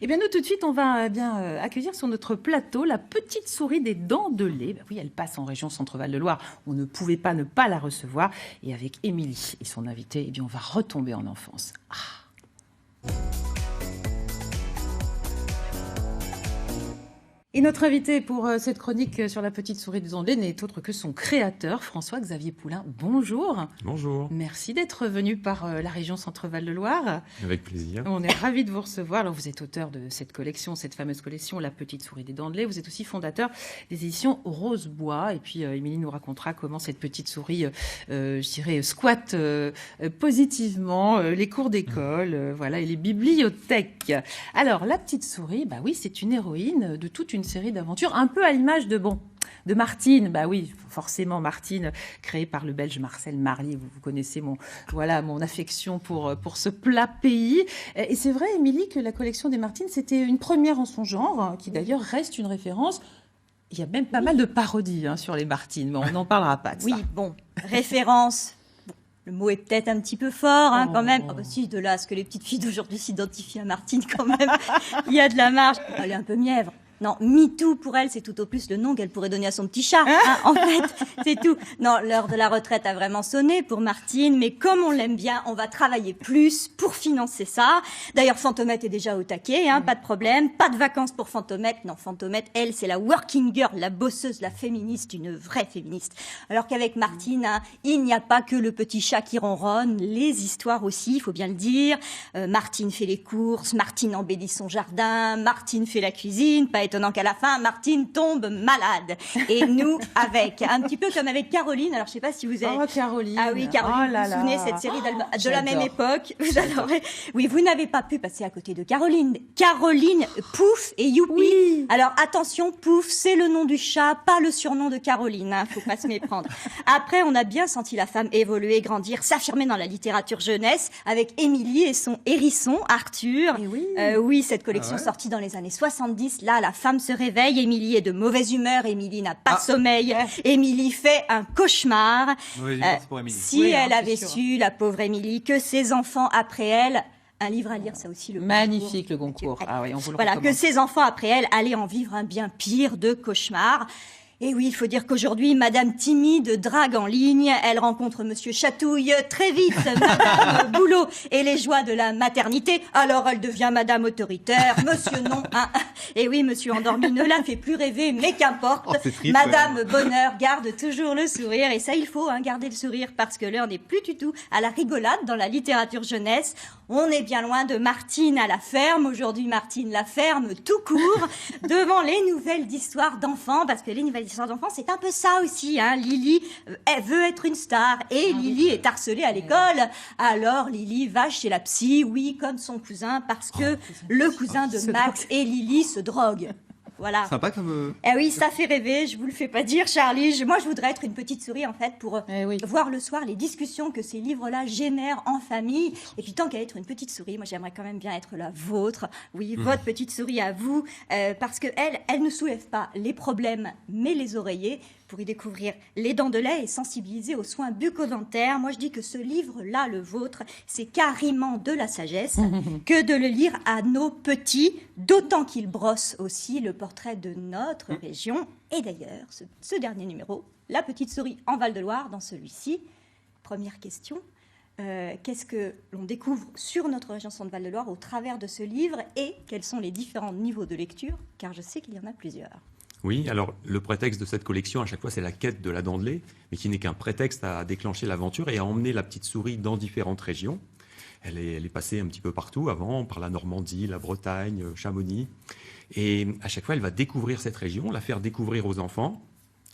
Eh bien, nous, tout de suite, on va accueillir sur notre plateau la petite souris des dents de lait. Oui, elle passe en région Centre-Val de Loire. On ne pouvait pas ne pas la recevoir. Et avec Émilie et son invité, on va retomber en enfance. Et notre invité pour cette chronique sur la petite souris des dents de lait n'est autre que son créateur, François-Xavier Poulain. Bonjour. Bonjour. Merci d'être venu par la région Centre-Val de Loire. Avec plaisir. On est ravis de vous recevoir. Alors, vous êtes auteur de cette collection, cette fameuse collection, La petite souris des dents de lait. Vous êtes aussi fondateur des éditions Rosebois. Et puis, Émilie nous racontera comment cette petite souris, squatte positivement les cours d'école, et les bibliothèques. Alors, la petite souris, c'est une héroïne de toute une série d'aventures, un peu à l'image de Martine. Forcément Martine, créée par le Belge Marcel Marly. Vous connaissez mon affection pour ce plat pays. Et c'est vrai, Émilie, que la collection des Martines, c'était une première en son genre, qui d'ailleurs reste une référence. Il y a même pas mal de parodies sur les Martines, mais on n'en parlera pas de ça. Oui, référence. Le mot est peut-être un petit peu fort, quand même. Si, de là à ce que les petites filles d'aujourd'hui s'identifient à Martine, quand même, il y a de la marge. Elle est un peu mièvre. Non, MeToo, pour elle, c'est tout au plus le nom qu'elle pourrait donner à son petit chat. En fait, c'est tout. Non, l'heure de la retraite a vraiment sonné pour Martine, mais comme on l'aime bien, on va travailler plus pour financer ça. D'ailleurs, Fantomette est déjà au taquet, pas de problème. Pas de vacances pour Fantomette. Non, Fantomette, elle, c'est la working girl, la bosseuse, la féministe, une vraie féministe. Alors qu'avec Martine, il n'y a pas que le petit chat qui ronronne, les histoires aussi, il faut bien le dire. Martine fait les courses, Martine embellit son jardin, Martine fait la cuisine, pas étonnant qu'à la fin, Martine tombe malade. Et nous, un petit peu comme avec Caroline. Alors, je sais pas si vous avez... Oh, Caroline. Ah oui, Caroline, vous vous souvenez, cette série de la même époque. Vous adorez. Oui, vous n'avez pas pu passer à côté de Caroline. Caroline, Pouf et Youpi. Oui. Alors, attention, Pouf, c'est le nom du chat, pas le surnom de Caroline. Faut pas se méprendre. Après, on a bien senti la femme évoluer, grandir, s'affirmer dans la littérature jeunesse avec Émilie et son hérisson, Arthur. Et oui, cette collection sortie dans les années 70. Là, la femme se réveille, Émilie est de mauvaise humeur, Émilie n'a pas de sommeil, Émilie fait un cauchemar. Pour Émilie. Si elle avait su, la pauvre Émilie, que ses enfants après elle, un livre à lire, ça aussi le magnifique le Goncourt. On vous le recommande. Que ses enfants après elle allaient en vivre un bien pire de cauchemar. Et oui, il faut dire qu'aujourd'hui, Madame Timide drague en ligne. Elle rencontre Monsieur Chatouille très vite, Madame Boulot et les joies de la maternité. Alors elle devient Madame Autoritaire, Monsieur Non. Et oui, Monsieur Endormi ne la fait plus rêver, mais qu'importe. Madame Bonheur garde toujours le sourire. Et ça, il faut garder le sourire parce que l'heure n'est plus du tout à la rigolade dans la littérature jeunesse. On est bien loin de Martine à la ferme. Aujourd'hui, Martine la ferme tout court devant les nouvelles d'histoires d'enfants, parce que les nouvelles histoires d'enfants, c'est un peu ça aussi. Lily, elle veut être une star et Lily est harcelée à l'école. Alors Lily va chez la psy, oui, comme son cousin, parce que le cousin de Max et Lily se drogue. Voilà. Sympa comme... Eh oui, ça fait rêver, je vous le fais pas dire, Charlie. Moi, je voudrais être une petite souris, en fait, pour voir le soir les discussions que ces livres-là génèrent en famille. Et puis, tant qu'à être une petite souris, moi, j'aimerais quand même bien être la vôtre. Oui, votre petite souris à vous. Parce que elle ne soulève pas les problèmes, mais les oreillers. Pour y découvrir les dents de lait et sensibiliser aux soins bucco-dentaires. Moi, je dis que ce livre-là, le vôtre, c'est carrément de la sagesse que de le lire à nos petits, d'autant qu'il brosse aussi le portrait de notre région. Et d'ailleurs, ce dernier numéro, La petite souris en Val-de-Loire, dans celui-ci, première question, qu'est-ce que l'on découvre sur notre région Centre-Val-de-Loire au travers de ce livre et quels sont les différents niveaux de lecture, car je sais qu'il y en a plusieurs. Oui, alors le prétexte de cette collection, à chaque fois, c'est la quête de la dent de lait, mais qui n'est qu'un prétexte à déclencher l'aventure et à emmener la petite souris dans différentes régions. Elle est passée un petit peu partout avant, par la Normandie, la Bretagne, Chamonix. Et à chaque fois, elle va découvrir cette région, la faire découvrir aux enfants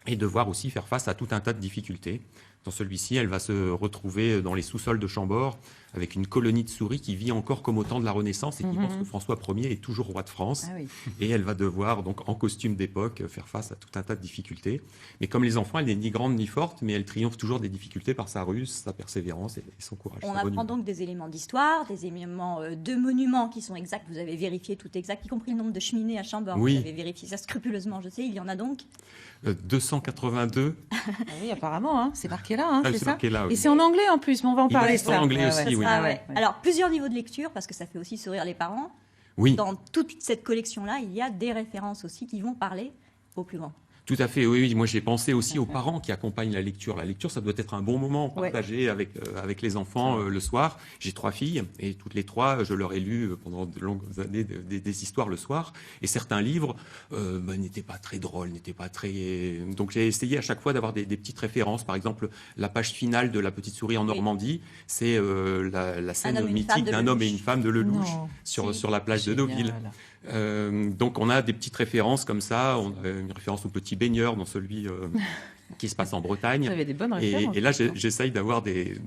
et devoir aussi faire face à tout un tas de difficultés. Dans celui-ci, elle va se retrouver dans les sous-sols de Chambord avec une colonie de souris qui vit encore comme au temps de la Renaissance et qui pense que François Ier est toujours roi de France. Et elle va devoir, donc en costume d'époque, faire face à tout un tas de difficultés. Mais comme les enfants, elle n'est ni grande ni forte, mais elle triomphe toujours des difficultés par sa ruse, sa persévérance et son courage. On apprend donc des éléments d'histoire, des éléments de monuments qui sont exacts. Vous avez vérifié tout exact, y compris le nombre de cheminées à Chambord. Oui. Vous avez vérifié ça scrupuleusement, je sais. Il y en a donc 282. Oui, apparemment, c'est marqué là, c'est ça marqué là, oui. Et c'est en anglais en plus, mais on va en parler. C'est en anglais aussi, oui. Alors, plusieurs niveaux de lecture, parce que ça fait aussi sourire les parents. Oui. Dans toute cette collection-là, il y a des références aussi qui vont parler aux plus grands. Tout à fait, oui. Moi, j'ai pensé aussi aux parents qui accompagnent la lecture. La lecture, ça doit être un bon moment partagé avec les enfants le soir. J'ai 3 filles et toutes les 3, je leur ai lu pendant de longues années des histoires le soir. Et certains livres n'étaient pas très drôles, n'étaient pas très... Donc, j'ai essayé à chaque fois d'avoir des petites références. Par exemple, la page finale de La Petite Souris en Normandie, c'est la scène mythique d'un homme et une femme de Lelouch sur la plage de Deauville. Donc on a des petites références comme ça. On a une référence au Petit Baigneur dans celui qui se passe en Bretagne. Vous avez des bonnes références. Et là, j'essaye d'avoir des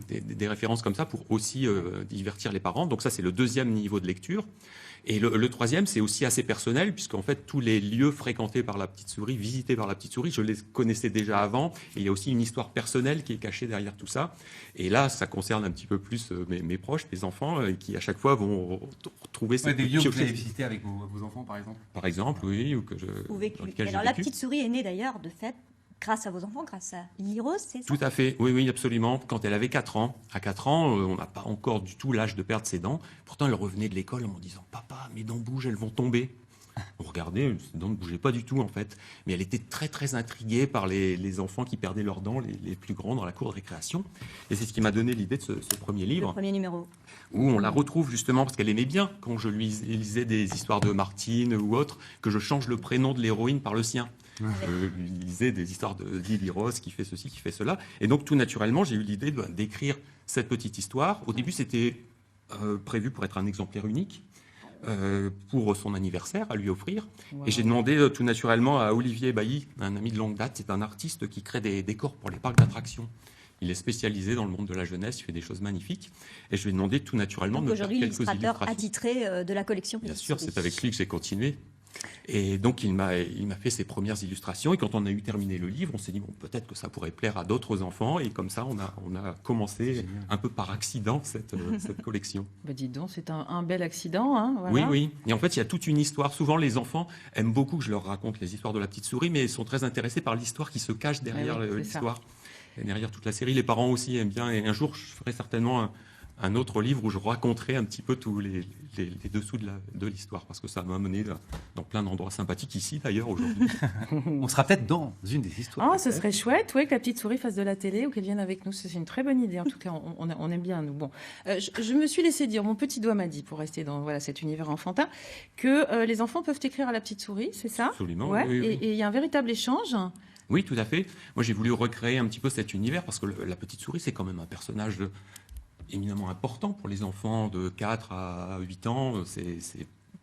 références comme ça pour aussi divertir les parents. Donc ça, c'est le 2e niveau de lecture. Et le 3e, c'est aussi assez personnel, puisqu'en fait, tous les lieux fréquentés par la Petite Souris, visités par la Petite Souris, je les connaissais déjà avant. Et il y a aussi une histoire personnelle qui est cachée derrière tout ça. Et là, ça concerne un petit peu plus mes proches, mes enfants, qui à chaque fois vont retrouver ces des lieux que vous avez visités avec vos enfants, par exemple. Par exemple, oui, ou que je. Alors, la Petite Souris est née d'ailleurs, de fait, grâce à vos enfants, grâce à Lily Rose, c'est ça? Tout à fait, oui, absolument. Quand elle avait 4 ans. À 4 ans, on n'a pas encore du tout l'âge de perdre ses dents. Pourtant, elle revenait de l'école en me disant « Papa, mes dents bougent, elles vont tomber ». On regardait, ses dents ne bougeaient pas du tout en fait. Mais elle était très très intriguée par les enfants qui perdaient leurs dents, les plus grands dans la cour de récréation. Et c'est ce qui m'a donné l'idée de ce premier livre. Le premier numéro. Où on la retrouve justement parce qu'elle aimait bien, quand je lui lisais des histoires de Martine ou autres, que je change le prénom de l'héroïne par le sien. Je lui lisais des histoires de Lily Rose qui fait ceci, qui fait cela. Et donc, tout naturellement, j'ai eu l'idée d'écrire cette petite histoire. Au début, c'était prévu pour être un exemplaire unique, pour son anniversaire, à lui offrir. Wow. Et j'ai demandé tout naturellement à Olivier Bailly, un ami de longue date, c'est un artiste qui crée des décors pour les parcs d'attractions. Il est spécialisé dans le monde de la jeunesse, il fait des choses magnifiques. Et je lui ai demandé tout naturellement de me faire quelques illustrations. Aujourd'hui, l'illustrateur attitré de la collection. Bien sûr, c'est avec lui que j'ai continué. Et donc, il m'a fait ses premières illustrations. Et quand on a eu terminé le livre, on s'est dit, bon, peut-être que ça pourrait plaire à d'autres enfants. Et comme ça, on a commencé un peu par accident cette collection. Bah, dis donc, c'est un bel accident. Hein, voilà. Oui. Et en fait, il y a toute une histoire. Souvent, les enfants aiment beaucoup que je leur raconte les histoires de la Petite Souris, mais ils sont très intéressés par l'histoire qui se cache derrière l'histoire. Et derrière toute la série, les parents aussi aiment bien. Et un jour, je ferai certainement un autre livre où je raconterai un petit peu tous les dessous de l'histoire, parce que ça m'a mené dans plein d'endroits sympathiques, ici d'ailleurs, aujourd'hui. On sera peut-être dans une des histoires. Oh, ce serait chouette, oui, que la Petite Souris fasse de la télé ou qu'elle vienne avec nous. C'est une très bonne idée, en tout cas, on aime bien, nous. Bon, je me suis laissé dire, mon petit doigt m'a dit, pour rester dans cet univers enfantin, que les enfants peuvent écrire à la Petite Souris, c'est ça? Absolument, ouais. Oui. Et il y a un véritable échange. Oui, tout à fait. Moi, j'ai voulu recréer un petit peu cet univers, parce que la Petite Souris, c'est quand même un personnage éminemment important pour les enfants de 4 à 8 ans. C'est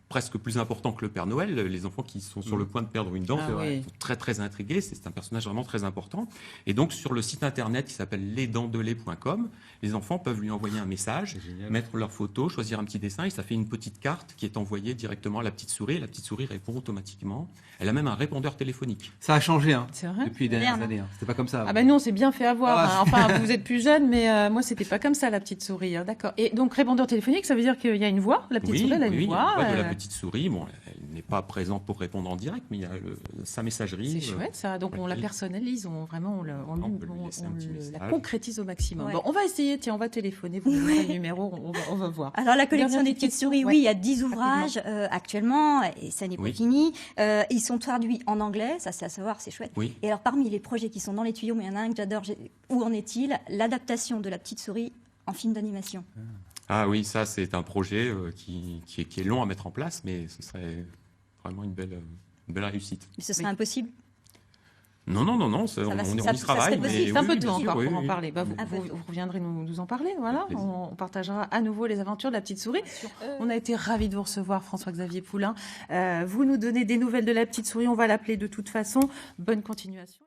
presque plus important que le Père Noël. Les enfants qui sont sur le point de perdre une dent sont très très intrigués. C'est un personnage vraiment très important. Et donc sur le site internet qui s'appelle lesdentsdelait.com, les enfants peuvent lui envoyer un message, mettre leur photo, choisir un petit dessin et ça fait une petite carte qui est envoyée directement à la Petite Souris. La Petite Souris répond automatiquement. Elle a même un répondeur téléphonique. Ça a changé depuis les dernières Moderne. années. C'était pas comme ça. Ah ben nous on s'est bien fait avoir. Enfin vous êtes plus jeune, mais moi c'était pas comme ça la Petite Souris. D'accord. Et donc répondeur téléphonique, ça veut dire qu'il y a une voix. La Petite Souris elle a une voix. De la Petite Souris. Bon, elle n'est pas présente pour répondre en direct, mais il y a sa messagerie. C'est chouette ça. Donc on la personnalise, on la concrétise au maximum. Ouais. Bon, on va essayer. Tiens, on va téléphoner. Vous avez le numéro, on va voir. Alors la collection des Petites Souris, oui, il y a 10 ouvrages actuellement, et ça n'est pas fini. Ils sont traduits en anglais, ça c'est à savoir, c'est chouette. Oui. Et alors parmi les projets qui sont dans les tuyaux, mais il y en a un que j'adore. Où en est-il? L'adaptation de la Petite Souris en film d'animation. Ah oui, ça c'est un projet qui est long à mettre en place, mais ce serait vraiment une belle réussite. Mais ce serait impossible? Non, on y travaille. C'est un peu de temps encore pour en parler. Vous reviendrez nous en parler. Voilà, on partagera à nouveau les aventures de la Petite Souris. On a été ravis de vous recevoir, François-Xavier Poulain. Vous nous donnez des nouvelles de la Petite Souris. On va l'appeler de toute façon. Bonne continuation.